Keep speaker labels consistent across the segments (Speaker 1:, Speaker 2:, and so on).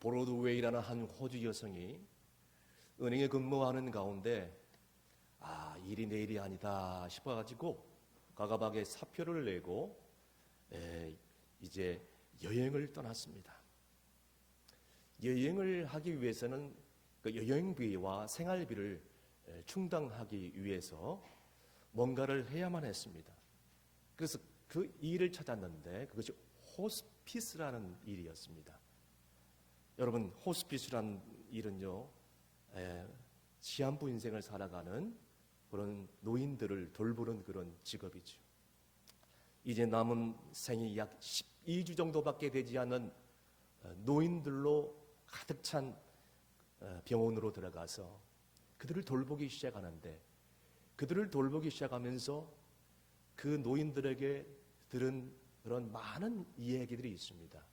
Speaker 1: 브로드웨이라는 한 호주 여성이 은행에 근무하는 가운데 일이 내일이 아니다 싶어가지고 과감하게 사표를 내고 이제 여행을 떠났습니다. 여행을 하기 위해서는 그 여행비와 생활비를 충당하기 위해서 뭔가를 해야만 했습니다. 그래서 그 일을 찾았는데 그것이 호스피스라는 일이었습니다. 여러분, 호스피스라는 일은요, 시한부 인생을 살아가는 그런 노인들을 돌보는 그런 직업이죠. 이제 남은 생이 약 12주 정도밖에 되지 않은 노인들로 가득 찬 병원으로 들어가서 그들을 돌보기 시작하는데, 그들을 돌보기 시작하면서 그 노인들에게 들은 그런 많은 이야기들이 있습니다.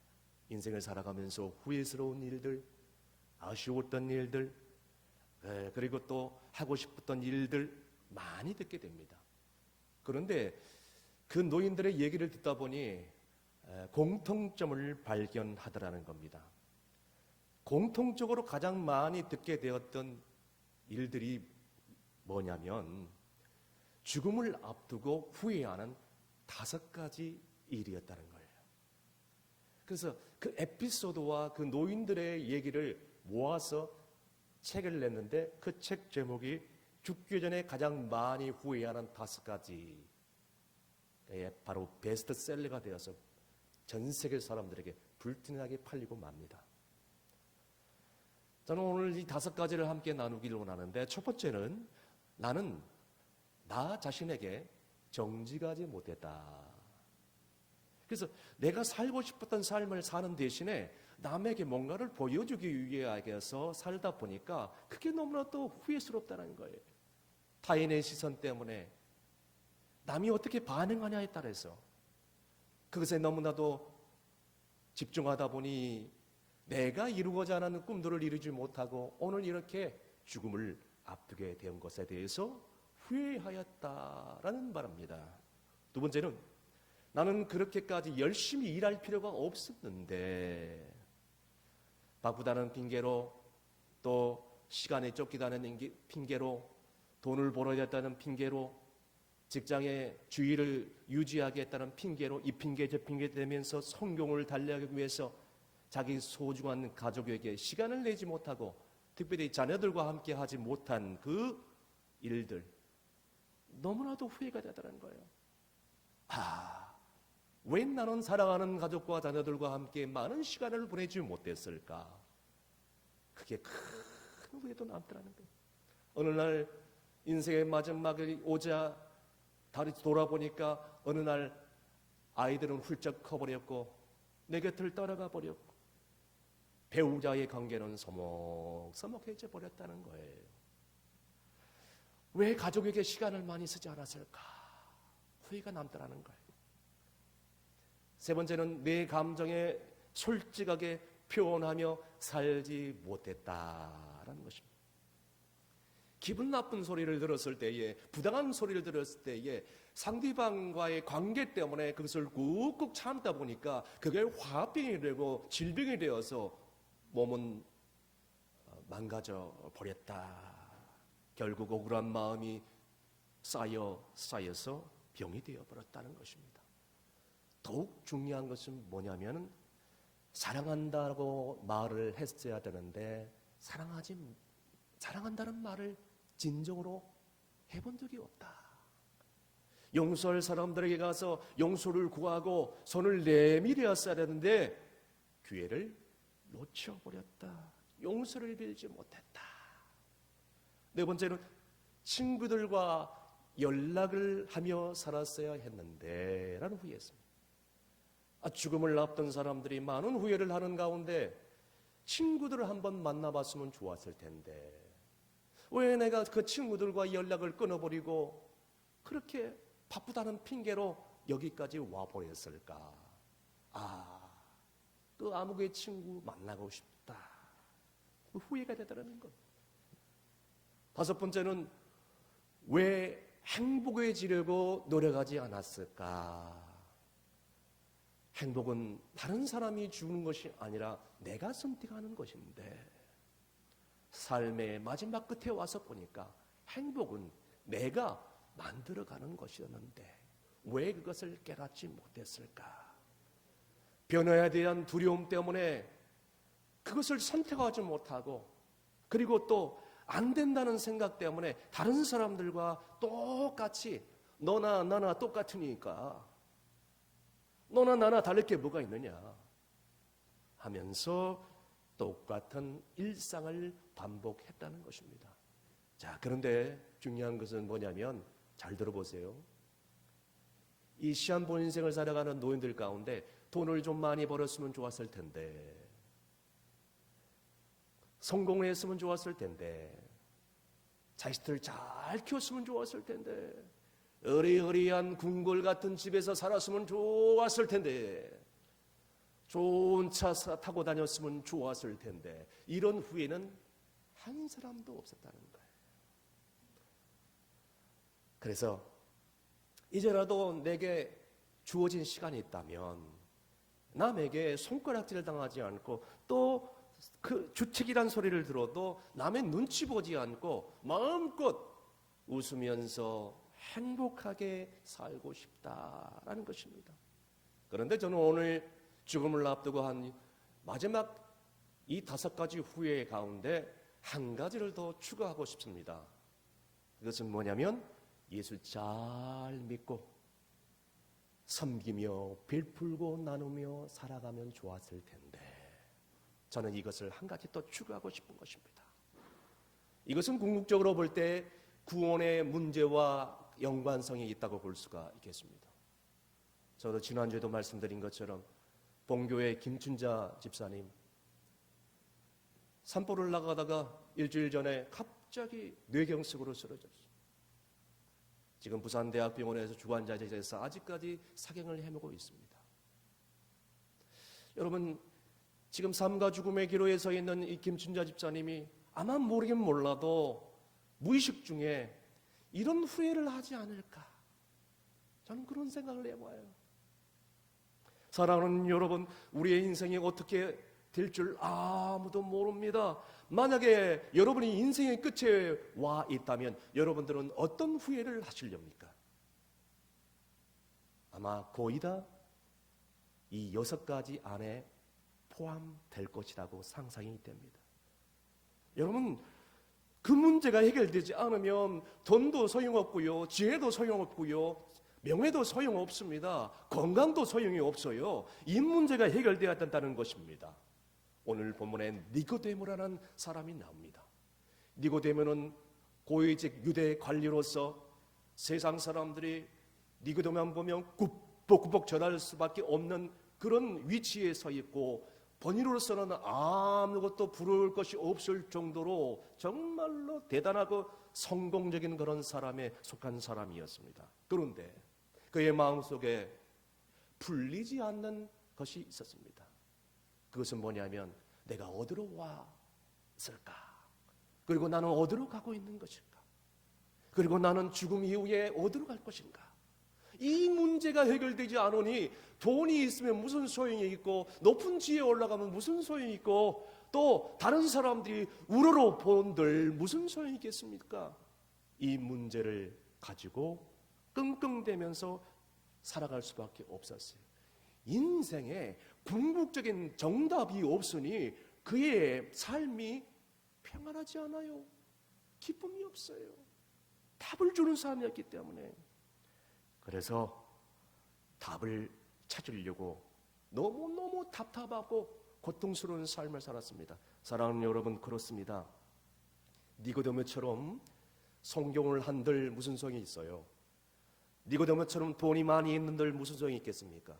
Speaker 1: 인생을 살아가면서 후회스러운 일들, 아쉬웠던 일들, 그리고 또 하고 싶었던 일들 많이 듣게 됩니다. 그런데 그 노인들의 얘기를 듣다 보니 공통점을 발견하더라는 겁니다. 공통적으로 가장 많이 듣게 되었던 일들이 뭐냐면 죽음을 앞두고 후회하는 5가지 일이었다는 거예요. 그래서 그 에피소드와 그 노인들의 얘기를 모아서 책을 냈는데 그 책 제목이 죽기 전에 가장 많이 후회하는 5가지, 바로 베스트셀러가 되어서 전 세계 사람들에게 불티나게 팔리고 맙니다. 저는 오늘 이 5가지를 함께 나누기를 원하는데, 첫 번째는 나는 나 자신에게 정직하지 못했다. 그래서 내가 살고 싶었던 삶을 사는 대신에 남에게 뭔가를 보여주기 위해서 살다 보니까 그게 너무나도 후회스럽다는 거예요. 타인의 시선 때문에 남이 어떻게 반응하냐에 따라서 그것에 너무나도 집중하다 보니 내가 이루고자 하는 꿈들을 이루지 못하고 오늘 이렇게 죽음을 앞두게 된 것에 대해서 후회하였다라는 말입니다. 두 번째는 나는 그렇게까지 열심히 일할 필요가 없었는데 바쁘다는 핑계로, 또 시간에 쫓기다는 핑계로, 돈을 벌어야 했다는 핑계로, 직장의 주의를 유지하겠다는 핑계로 이 핑계 저 핑계 대면서 성공을 달리하기 위해서 자기 소중한 가족에게 시간을 내지 못하고 특별히 자녀들과 함께 하지 못한 그 일들, 너무나도 후회가 되더라는 거예요. 왜 나는 사랑하는 가족과 자녀들과 함께 많은 시간을 보내지 못했을까? 그게 큰 후회도 남더라는 거예요. 어느 날 인생의 마지막이 오자 다시 돌아보니까 어느 날 아이들은 훌쩍 커버렸고 내 곁을 떠나가 버렸고 배우자의 관계는 서먹서먹해져 버렸다는 거예요. 왜 가족에게 시간을 많이 쓰지 않았을까? 후회가 남더라는 거예요. 세 번째는 내 감정에 솔직하게 표현하며 살지 못했다라는 것입니다. 기분 나쁜 소리를 들었을 때에, 부당한 소리를 들었을 때에 상대방과의 관계 때문에 그것을 꾹꾹 참다 보니까 그게 화병이 되고 질병이 되어서 몸은 망가져 버렸다. 결국 억울한 마음이 쌓여서 병이 되어버렸다는 것입니다. 더욱 중요한 것은 뭐냐면 사랑한다고 말을 했어야 되는데 사랑한다는 말을 진정으로 해본 적이 없다. 용서할 사람들에게 가서 용서를 구하고 손을 내밀었어야 되는데 기회를 놓쳐버렸다. 용서를 빌지 못했다. 네 번째는 친구들과 연락을 하며 살았어야 했는데 라는 후회였습니다. 죽음을 앞둔 사람들이 많은 후회를 하는 가운데 친구들을 한번 만나봤으면 좋았을 텐데 왜 내가 그 친구들과 연락을 끊어버리고 그렇게 바쁘다는 핑계로 여기까지 와버렸을까? 그 아무개 친구 만나고 싶다. 후회가 되더라는 것. 다섯 번째는 왜 행복해지려고 노력하지 않았을까? 행복은 다른 사람이 주는 것이 아니라 내가 선택하는 것인데, 삶의 마지막 끝에 와서 보니까 행복은 내가 만들어가는 것이었는데 왜 그것을 깨닫지 못했을까? 변화에 대한 두려움 때문에 그것을 선택하지 못하고, 그리고 또 안 된다는 생각 때문에 다른 사람들과 똑같이 너나 나나 똑같으니까 너나 나나 다를 게 뭐가 있느냐 하면서 똑같은 일상을 반복했다는 것입니다. 자, 그런데 중요한 것은 뭐냐면, 잘 들어보세요. 이 시한부 인생을 살아가는 노인들 가운데 돈을 좀 많이 벌었으면 좋았을 텐데, 성공을 했으면 좋았을 텐데, 자식들 잘 키웠으면 좋았을 텐데, 어리어리한 궁궐 같은 집에서 살았으면 좋았을 텐데, 좋은 차 타고 다녔으면 좋았을 텐데, 이런 후회는 한 사람도 없었다는 거예요. 그래서 이제라도 내게 주어진 시간이 있다면 남에게 손가락질 당하지 않고, 또 그 주책이란 소리를 들어도 남의 눈치 보지 않고 마음껏 웃으면서 행복하게 살고 싶다라는 것입니다. 그런데 저는 오늘 죽음을 앞두고 한 마지막 이 5가지 후회 가운데 한 가지를 더 추가하고 싶습니다. 그것은 뭐냐면, 예수 잘 믿고 섬기며 베풀고 나누며 살아가면 좋았을 텐데, 저는 이것을 한 가지 더 추가하고 싶은 것입니다. 이것은 궁극적으로 볼 때 구원의 문제와 연관성이 있다고 볼 수가 있겠습니다. 저도 지난주에도 말씀드린 것처럼 본교의 김춘자 집사님, 산보를 나가다가 일주일 전에 갑자기 뇌경색으로 쓰러졌어요. 지금 부산대학병원에서 주관자재에서 아직까지 사경을 헤매고 있습니다. 여러분, 지금 삶과 죽음의 기로에 서 있는 이 김춘자 집사님이 아마 모르긴 몰라도 무의식 중에 이런 후회를 하지 않을까, 저는 그런 생각을 해봐요. 사랑하는 여러분, 우리의 인생이 어떻게 될 줄 아무도 모릅니다. 만약에 여러분이 인생의 끝에 와 있다면 여러분들은 어떤 후회를 하시렵니까? 아마 거의 다 이 6가지 안에 포함될 것이라고 상상이 됩니다. 여러분, 그 문제가 해결되지 않으면 돈도 소용없고요, 지혜도 소용없고요, 명예도 소용없습니다. 건강도 소용이 없어요. 이 문제가 해결되어야 된다는 것입니다. 오늘 본문에 니고데모라는 사람이 나옵니다. 니고데모는 고위직 유대 관리로서 세상 사람들이 니고데모만 보면 꾸벅꾸벅 절할 수밖에 없는 그런 위치에 서 있고, 본인으로서는 아무것도 부러울 것이 없을 정도로 정말로 대단하고 성공적인 그런 사람에 속한 사람이었습니다. 그런데 그의 마음속에 풀리지 않는 것이 있었습니다. 그것은 뭐냐면, 내가 어디로 왔을까? 그리고 나는 어디로 가고 있는 것일까? 그리고 나는 죽음 이후에 어디로 갈 것인가? 이 문제가 해결되지 않으니 돈이 있으면 무슨 소용이 있고, 높은 지위에 올라가면 무슨 소용이 있고, 또 다른 사람들이 우러러 본들 무슨 소용이 있겠습니까? 이 문제를 가지고 끙끙대면서 살아갈 수밖에 없었어요. 인생에 궁극적인 정답이 없으니 그의 삶이 평안하지 않아요. 기쁨이 없어요. 답을 주는 사람이었기 때문에. 그래서 답을 찾으려고 너무너무 답답하고 고통스러운 삶을 살았습니다. 사랑하는 여러분, 그렇습니다. 니고데모처럼 성경을 한들 무슨 소용이 있어요? 니고데모처럼 돈이 많이 있는들 무슨 소용이 있겠습니까?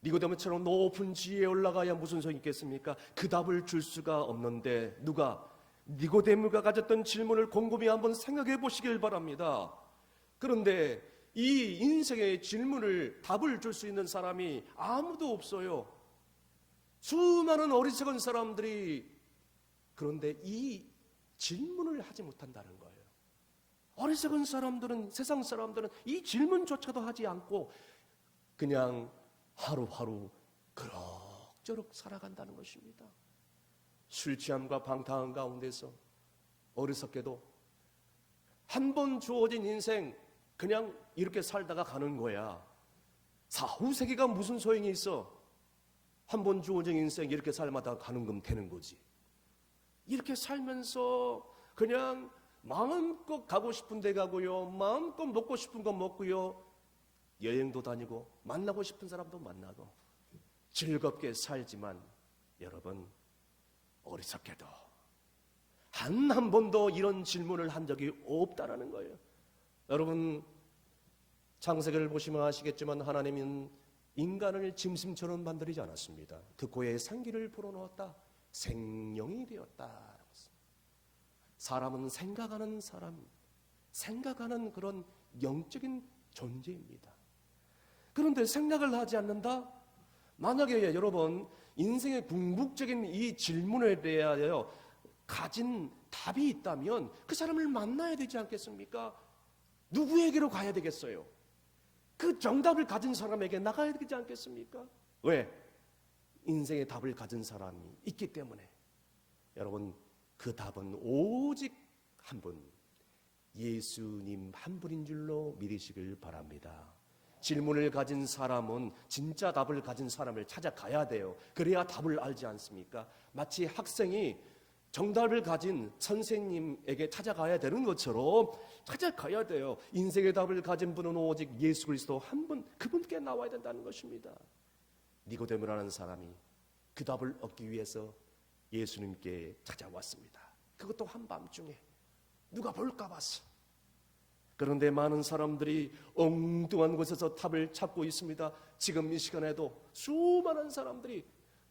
Speaker 1: 니고데모처럼 높은 지위에 올라가야 무슨 소용이 있겠습니까? 그 답을 줄 수가 없는데, 누가? 니고데모가 가졌던 질문을 곰곰이 한번 생각해 보시길 바랍니다. 그런데 이 인생의 질문을 답을 줄 수 있는 사람이 아무도 없어요. 수많은 어리석은 사람들이, 그런데 이 질문을 하지 못한다는 거예요. 어리석은 사람들은, 세상 사람들은 이 질문조차도 하지 않고 그냥 하루하루 그럭저럭 살아간다는 것입니다. 술 취함과 방탕한 가운데서 어리석게도 한 번 주어진 인생 그냥 이렇게 살다가 가는 거야. 사후세계가 무슨 소용이 있어? 한 번 주어진 인생 이렇게 살마다 가는 건 되는 거지. 이렇게 살면서 그냥 마음껏 가고 싶은 데 가고요, 마음껏 먹고 싶은 거 먹고요, 여행도 다니고 만나고 싶은 사람도 만나고 즐겁게 살지만 여러분, 어리석게도 한 번도 이런 질문을 한 적이 없다라는 거예요. 여러분, 창세기를 보시면 아시겠지만 하나님은 인간을 짐승처럼 만들지 않았습니다. 그 코에 생기를 불어넣었다. 생명이 되었다. 사람은 생각하는 사람, 생각하는 그런 영적인 존재입니다. 그런데 생각을 하지 않는다? 만약에 여러분 인생의 궁극적인 이 질문에 대하여 가진 답이 있다면 그 사람을 만나야 되지 않겠습니까? 누구에게로 가야 되겠어요? 그 정답을 가진 사람에게 나가야 되지 않겠습니까? 왜? 인생의 답을 가진 사람이 있기 때문에. 여러분, 그 답은 오직 한 분, 예수님 한 분인 줄로 믿으시길 바랍니다. 질문을 가진 사람은 진짜 답을 가진 사람을 찾아가야 돼요. 그래야 답을 알지 않습니까? 마치 학생이 정답을 가진 선생님에게 찾아가야 되는 것처럼 찾아가야 돼요. 인생의 답을 가진 분은 오직 예수 그리스도 한 분, 그분께 나와야 된다는 것입니다. 니고데모라는 사람이 그 답을 얻기 위해서 예수님께 찾아왔습니다. 그것도 한밤중에 누가 볼까 봐서. 그런데 많은 사람들이 엉뚱한 곳에서 답을 찾고 있습니다. 지금 이 시간에도 수많은 사람들이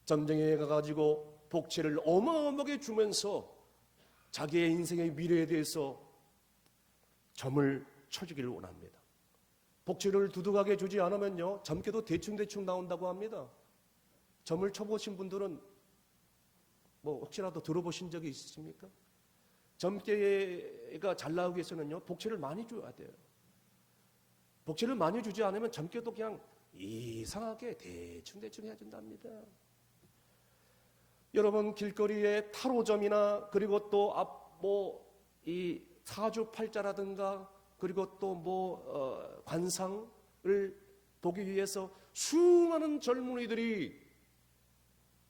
Speaker 1: 전쟁에 가가지고 복채를 어마어마하게 주면서 자기의 인생의 미래에 대해서 점을 쳐주기를 원합니다. 복채를 두둑하게 주지 않으면요, 점괘도 대충대충 나온다고 합니다. 점을 쳐보신 분들은 뭐 혹시라도 들어보신 적이 있으십니까? 점괘가 잘 나오기 위해서는요, 복채를 많이 줘야 돼요. 복채를 많이 주지 않으면 점괘도 그냥 이상하게 대충대충 해준답니다. 여러분, 길거리에 타로점이나 그리고 또 이 사주팔자라든가 그리고 또 관상을 보기 위해서 수많은 젊은이들이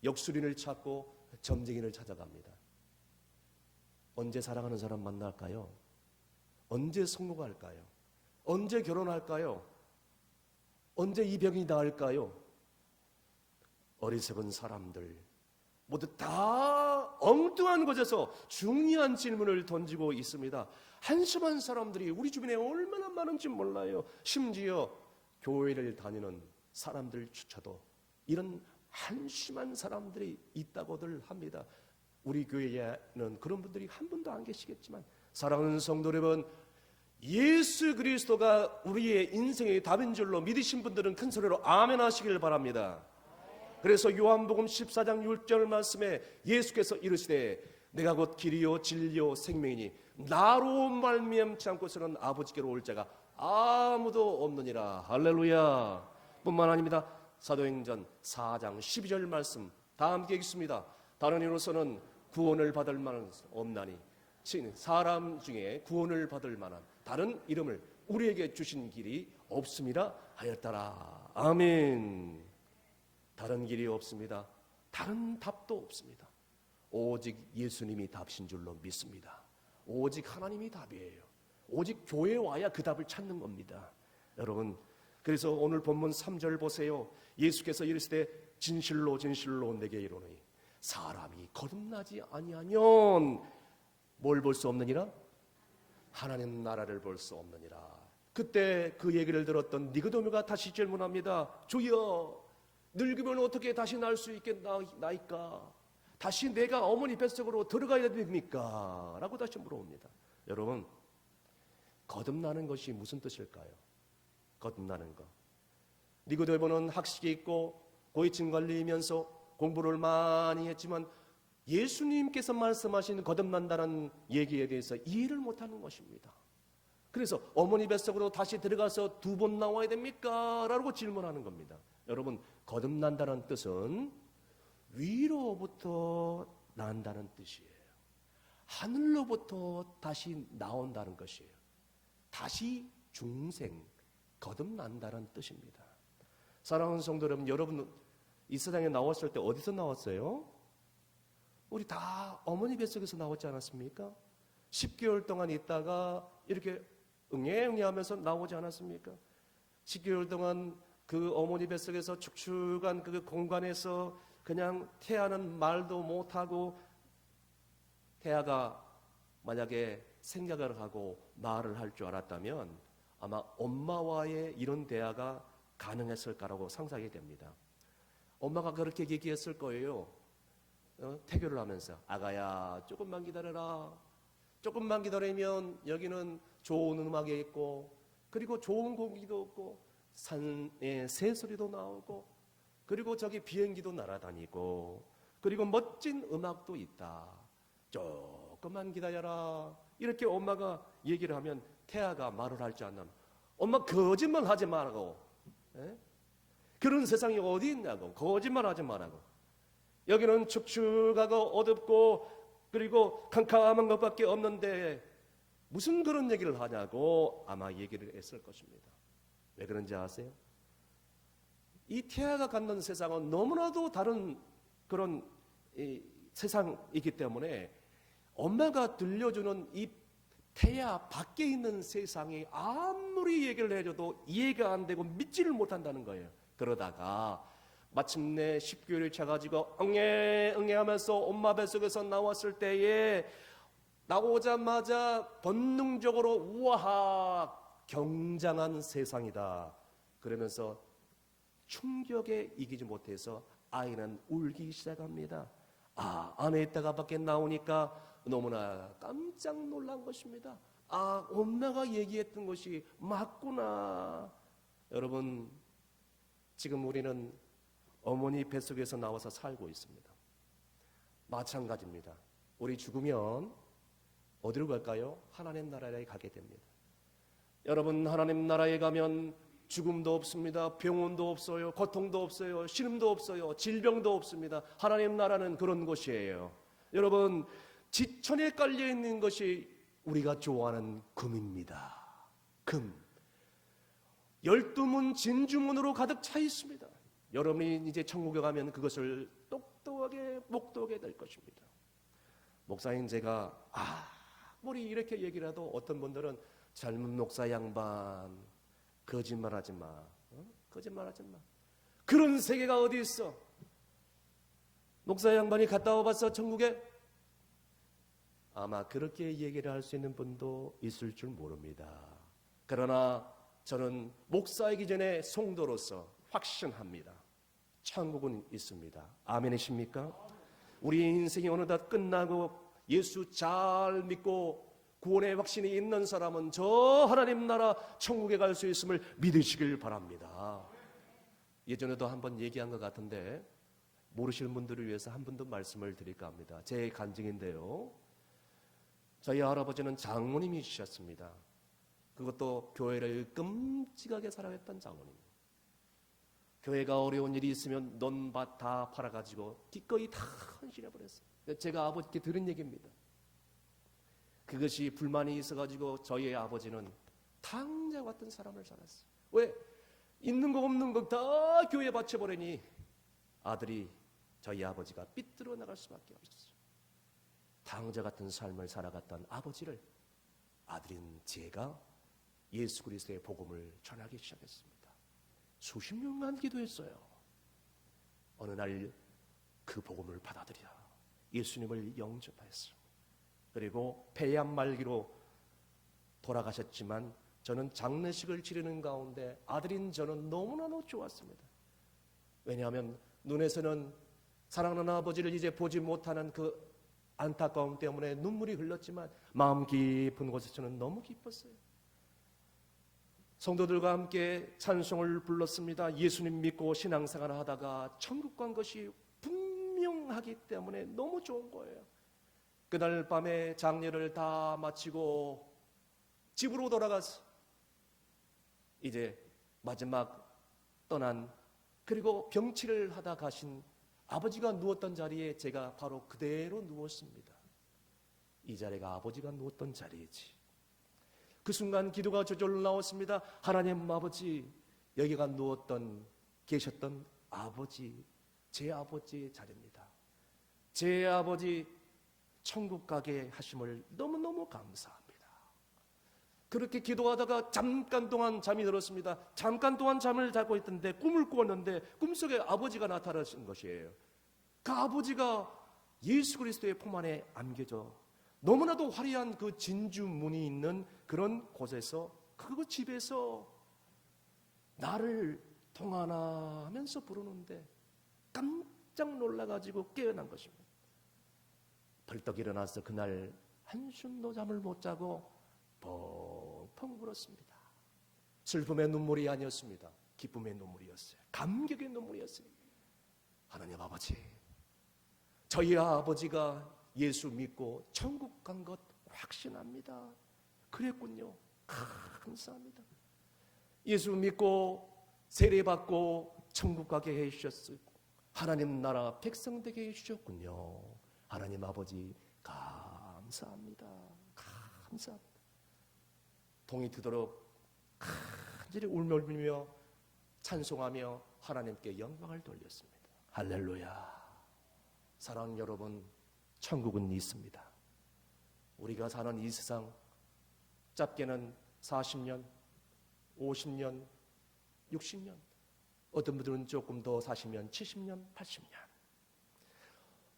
Speaker 1: 역술인을 찾고 점쟁이를 찾아갑니다. 언제 사랑하는 사람 만날까요? 언제 성공할까요? 언제 결혼할까요? 언제 이 병이 나을까요? 어리석은 사람들 모두 다 엉뚱한 곳에서 중요한 질문을 던지고 있습니다. 한심한 사람들이 우리 주변에 얼마나 많은지 몰라요. 심지어 교회를 다니는 사람들조차도 이런 한심한 사람들이 있다고들 합니다. 우리 교회에는 그런 분들이 한 분도 안 계시겠지만, 사랑하는 성도 여러분, 예수 그리스도가 우리의 인생의 답인 줄로 믿으신 분들은 큰 소리로 아멘 하시길 바랍니다. 그래서 요한복음 14장 6절 말씀에 예수께서 이르시되 내가 곧 길이요 진리요 생명이니 나로 말미암지 않고서는 아버지께로 올 자가 아무도 없느니라. 할렐루야. 뿐만 아닙니다. 사도행전 4장 12절 말씀 다 함께 읽습니다. 다른 이로서는 구원을 받을 만한 없나니 사람 중에 구원을 받을 만한 다른 이름을 우리에게 주신 길이 없음이라 하였더라. 아멘. 다른 길이 없습니다. 다른 답도 없습니다. 오직 예수님이 답신 줄로 믿습니다. 오직 하나님이 답이에요. 오직 교회에 와야 그 답을 찾는 겁니다. 여러분, 그래서 오늘 본문 3절 보세요. 예수께서 이르시되 진실로 진실로 내게 이르노니 사람이 거듭나지 아니하면 뭘 볼 수 없느니라? 하나님 나라를 볼 수 없느니라. 그때 그 얘기를 들었던 니고데모가 다시 질문합니다. 주여, 늙으면 어떻게 다시 날 수 있겠나이까? 다시 내가 어머니 뱃속으로 들어가야 됩니까? 라고 다시 물어봅니다. 여러분, 거듭나는 것이 무슨 뜻일까요? 거듭나는 것. 니고데모는 학식이 있고 고위층 관리이면서 공부를 많이 했지만 예수님께서 말씀하신 거듭난다는 얘기에 대해서 이해를 못하는 것입니다. 그래서 어머니 뱃속으로 다시 들어가서 2번 나와야 됩니까? 라고 질문하는 겁니다. 여러분, 거듭난다는 뜻은 위로부터 난다는 뜻이에요. 하늘로부터 다시 나온다는 것이에요. 다시 중생, 거듭난다는 뜻입니다. 사랑하는 성도 여러분, 여러분 이 세상에 나왔을 때 어디서 나왔어요? 우리 다 어머니 뱃속에서 나왔지 않았습니까? 10개월 동안 있다가 이렇게 응애응애 하면서 나오지 않았습니까? 10개월 동안 그 어머니 뱃속에서 축축한 그 공간에서 그냥 태아는 말도 못하고, 태아가 만약에 생각을 하고 말을 할 줄 알았다면 아마 엄마와의 이런 대화가 가능했을까라고 상상이 됩니다. 엄마가 그렇게 얘기했을 거예요. 태교를 하면서, 아가야 조금만 기다려라. 조금만 기다리면 여기는 좋은 음악이 있고, 그리고 좋은 공기도 있고, 산의 새소리도 나오고, 그리고 저기 비행기도 날아다니고, 그리고 멋진 음악도 있다. 조금만 기다려라. 이렇게 엄마가 얘기를 하면 태아가 말을 할 줄 안다면, 엄마 거짓말 하지 말라고. 에? 그런 세상이 어디 있냐고. 거짓말 하지 말라고. 여기는 축축하고 어둡고 그리고 캄캄한 것밖에 없는데 무슨 그런 얘기를 하냐고 아마 얘기를 했을 것입니다. 왜 그런지 아세요? 이 태아가 갖는 세상은 너무나도 다른 그런 세상이기 때문에 엄마가 들려주는 이 태아 밖에 있는 세상이 아무리 얘기를 해줘도 이해가 안 되고 믿지를 못한다는 거예요. 그러다가 마침내 10개월이 차가지고 응애 하면서 엄마 뱃속에서 나왔을 때에 나오자마자 본능적으로 우아하 경장한 세상이다. 그러면서 충격에 이기지 못해서 아이는 울기 시작합니다. 안에 있다가 밖에 나오니까 너무나 깜짝 놀란 것입니다. 엄마가 얘기했던 것이 맞구나. 여러분, 지금 우리는 어머니 뱃속에서 나와서 살고 있습니다. 마찬가지입니다. 우리 죽으면 어디로 갈까요? 하나님 나라에 가게 됩니다. 여러분, 하나님 나라에 가면 죽음도 없습니다. 병원도 없어요. 고통도 없어요. 신음도 없어요. 질병도 없습니다. 하나님 나라는 그런 곳이에요. 여러분, 지천에 깔려있는 것이 우리가 좋아하는 금입니다. 금. 12문 진주문으로 가득 차 있습니다. 여러분이 이제 천국에 가면 그것을 똑똑하게 목도하게 될 것입니다. 목사님, 제가 아무리 이렇게 얘기를 해도 어떤 분들은 젊은 목사 양반 거짓말하지 마. 거짓말하지 마. 그런 세계가 어디 있어? 목사 양반이 갔다 와봤어 천국에? 아마 그렇게 얘기를 할 수 있는 분도 있을 줄 모릅니다. 그러나 저는 목사이기 전에 성도로서 확신합니다. 천국은 있습니다. 아멘이십니까? 우리 인생이 어느덧 끝나고 예수 잘 믿고 구원의 확신이 있는 사람은 저 하나님 나라 천국에 갈 수 있음을 믿으시길 바랍니다. 예전에도 한번 얘기한 것 같은데 모르시는 분들을 위해서 한 번 더 말씀을 드릴까 합니다. 제 간증인데요, 저희 할아버지는 장로님이셨습니다. 그것도 교회를 끔찍하게 사랑했던 장로님. 교회가 어려운 일이 있으면 논밭 다 팔아가지고 기꺼이 다 헌신해버렸어요. 제가 아버지께 들은 얘기입니다. 그것이 불만이 있어가지고 저희 아버지는 탕자 같은 사람을 살았어요. 왜? 있는 거 없는 거 다 교회에 바쳐버리니 아들이, 저희 아버지가 삐뚤어 나갈 수밖에 없었어요. 탕자 같은 삶을 살아갔던 아버지를 아들인 제가 예수 그리스도의 복음을 전하기 시작했습니다. 수십 년간 기도했어요. 어느 날 그 복음을 받아들여 예수님을 영접했어요. 그리고 폐암 말기로 돌아가셨지만 저는 장례식을 치르는 가운데 아들인 저는 너무나도 좋았습니다. 왜냐하면 눈에서는 사랑하는 아버지를 이제 보지 못하는 그 안타까움 때문에 눈물이 흘렀지만 마음 깊은 곳에서는 너무 기뻤어요. 성도들과 함께 찬송을 불렀습니다. 예수님 믿고 신앙생활을 하다가 천국 간 것이 분명하기 때문에 너무 좋은 거예요. 그날 밤에 장례를 다 마치고 집으로 돌아가서 이제 마지막 떠난 그리고 병치를 하다 가신 아버지가 누웠던 자리에 제가 바로 그대로 누웠습니다. 이 자리가 아버지가 누웠던 자리이지. 그 순간 기도가 저절로 나왔습니다. 하나님 아버지, 여기가 계셨던 아버지, 제 아버지의 자리입니다. 제 아버지 천국 가게 하심을 너무너무 감사합니다. 그렇게 기도하다가 잠깐 동안 잠이 들었습니다. 잠깐 동안 잠을 자고 있던데 꿈을 꾸었는데 꿈속에 아버지가 나타나신 것이에요. 그 아버지가 예수 그리스도의 품 안에 안겨져 너무나도 화려한 그 진주문이 있는 그런 곳에서, 그 집에서 나를 동하나 하면서 부르는데 깜짝 놀라가지고 깨어난 것입니다. 벌떡 일어나서 그날 한숨도 잠을 못 자고 펑펑 울었습니다. 슬픔의 눈물이 아니었습니다. 기쁨의 눈물이었어요. 감격의 눈물이었어요. 하나님 아버지, 저희 아버지가 예수 믿고 천국 간 것 확신합니다. 그랬군요. 감사합니다. 예수 믿고 세례받고 천국 가게 해주셨고 하나님 나라 백성 되게 해주셨군요. 하나님 아버지 감사합니다. 감사합니다. 동이 트도록 간절히 울며 찬송하며 하나님께 영광을 돌렸습니다. 할렐루야. 사랑하는 여러분, 천국은 있습니다. 우리가 사는 이 세상 짧게는 40년, 50년, 60년, 어떤 분들은 조금 더 사시면 70년, 80년.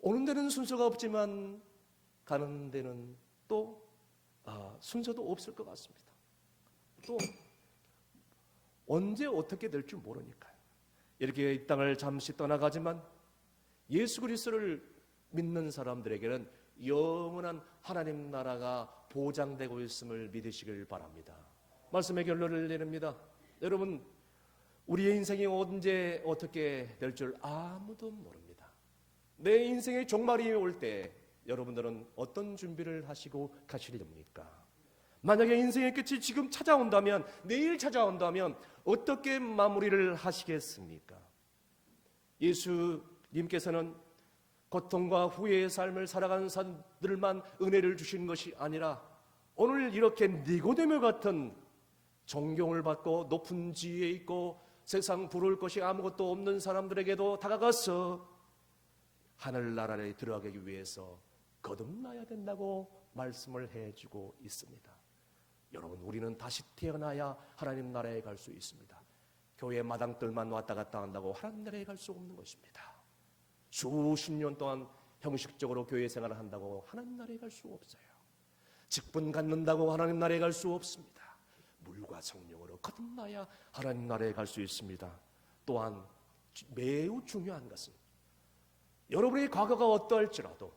Speaker 1: 오는 데는 순서가 없지만 가는 데는 또 순서도 없을 것 같습니다. 또 언제 어떻게 될지 모르니까요. 이렇게 이 땅을 잠시 떠나가지만 예수 그리스도를 믿는 사람들에게는 영원한 하나님 나라가 보장되고 있음을 믿으시길 바랍니다. 말씀의 결론을 내립니다. 여러분, 우리의 인생이 언제 어떻게 될 줄 아무도 모릅니다. 내 인생의 종말이 올 때 여러분들은 어떤 준비를 하시고 가시렵니까? 만약에 인생의 끝이 지금 찾아온다면, 내일 찾아온다면 어떻게 마무리를 하시겠습니까? 예수님께서는 고통과 후회의 삶을 살아가는 사람들만 은혜를 주시는 것이 아니라 오늘 이렇게 니고데모 같은 존경을 받고 높은 지위에 있고 세상 부러울 것이 아무것도 없는 사람들에게도 다가가서 하늘나라에 들어가기 위해서 거듭나야 된다고 말씀을 해주고 있습니다. 여러분, 우리는 다시 태어나야 하나님 나라에 갈 수 있습니다. 교회 마당들만 왔다 갔다 한다고 하나님 나라에 갈 수 없는 것입니다. 수십 년 동안 형식적으로 교회 생활을 한다고 하나님 나라에 갈 수 없어요. 직분 갖는다고 하나님 나라에 갈 수 없습니다. 물과 성령으로 거듭나야 하나님 나라에 갈 수 있습니다. 또한 매우 중요한 것은 여러분의 과거가 어떠할지라도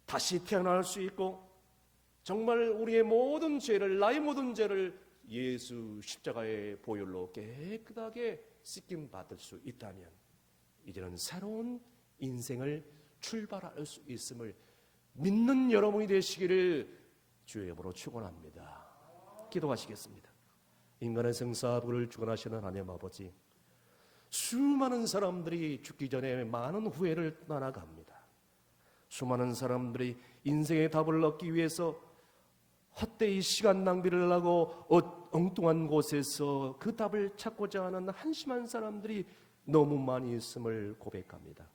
Speaker 1: 다시 태어날 수 있고 정말 우리의 모든 죄를, 나의 모든 죄를 예수 십자가의 보혈로 깨끗하게 씻김 받을 수 있다면 이제는 새로운 인생을 출발할 수 있음을 믿는 여러분이 되시기를 주의 이름으로 축원합니다. 기도하시겠습니다. 인간의 생사부를 주관하시는 하나님 아버지, 수많은 사람들이 죽기 전에 많은 후회를 떠나갑니다. 수많은 사람들이 인생의 답을 얻기 위해서 헛되이 시간 낭비를 하고 엉뚱한 곳에서 그 답을 찾고자 하는 한심한 사람들이 너무 많이 있음을 고백합니다.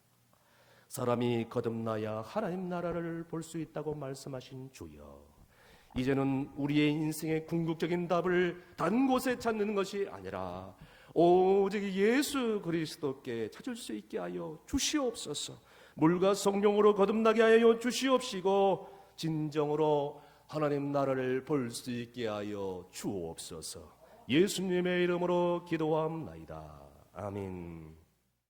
Speaker 1: 사람이 거듭나야 하나님 나라를 볼 수 있다고 말씀하신 주여, 이제는 우리의 인생의 궁극적인 답을 단 곳에 찾는 것이 아니라 오직 예수 그리스도께 찾을 수 있게 하여 주시옵소서. 물과 성령으로 거듭나게 하여 주시옵시고 진정으로 하나님 나라를 볼 수 있게 하여 주옵소서. 예수님의 이름으로 기도합나이다. 아멘.